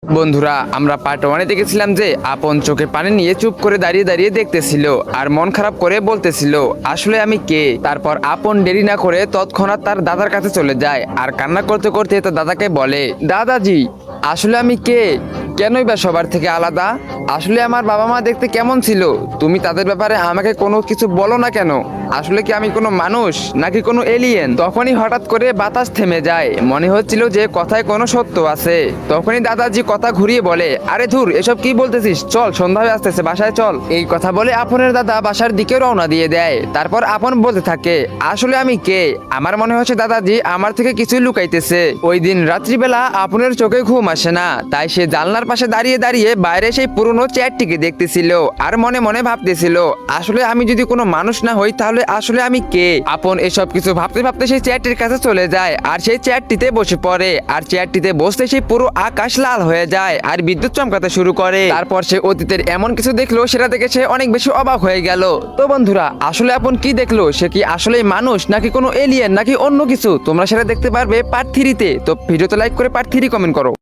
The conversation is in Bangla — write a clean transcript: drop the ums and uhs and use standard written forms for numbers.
বন্ধুরা, আমরা পার্ট ওয়ানে দেখেছিলাম যে আপন চোখে পানি নিয়ে চুপ করে দাঁড়িয়ে দাঁড়িয়ে দেখতেছিল আর মন খারাপ করে বলতেছিল আসলে আমি কে। তারপর আপন দেরি না করে তৎক্ষণাৎ তার দাদার কাছে চলে যায় আর কান্না করতে করতে তার দাদাকে বলে, দাদাজি আসলে আমি কে, কেনই বা সবার থেকে আলাদা? আসলে আমার বাবা মা দেখতে কেমন ছিল, তুমি তাদের ব্যাপারে আমাকে কোনো কিছু বলো না কেন? আসলে কি আমি কোনো মানুষ নাকি কোনো এলিয়েন? তখনই হঠাৎ করে বাতাস থেমে যায়, মনে হচ্ছিল যে কথায় কোনো সত্য আছে। তখনই দাদাজি কথা ঘুরিয়ে বলে, আরে ধুর, এসব কি বলতেছিস, চল সন্ধ্যা হয়ে আসতেছে, বাসায় চল। এই কথা বলে আপনের দাদা বাসার দিকে রওনা দিয়ে দেয়। তারপর আপন বলতে থাকে, আসলে আমি কে? আমার মনে হচ্ছে দাদাজি আমার থেকে কিছু লুকাইতেছে। ওই দিন রাত্রিবেলা আপনের চোখে ঘুম আসে না, তাই সে জানলার পাশে দাঁড়িয়ে দাঁড়িয়ে বাইরে সেই পুরনো চেয়ারটিকে দেখতেছিল আর মনে মনে ভাবতেছিল, আসলে আমি যদি কোনো মানুষ না হই তাহলে আসলে আমি কে। আপন এসব কিছু ভাবতে ভাবতে সেই চেয়ারটির কাছে চলে যায় আর সেই চেয়ারটিতে বসে পড়ে। আর চেয়ারটিতে বসতে সেই পুরো আকাশ লাল হয়ে যায় আর বিদ্যুৎ চমকাতে শুরু করে। তারপর সে অতীতের এমন কিছু দেখলো, সেটা দেখে সে অনেক বেশি অবাক হয়ে গেল। তো বন্ধুরা, আসলে আপন কি দেখলো? সে কি আসলেই মানুষ নাকি কোনো এলিয়েন নাকি অন্য কিছু? তোমরা সেটা দেখতে পারবে পার্ট 3-তে। তো ভিডিওতে লাইক করে পার্ট 3 কমেন্ট করো।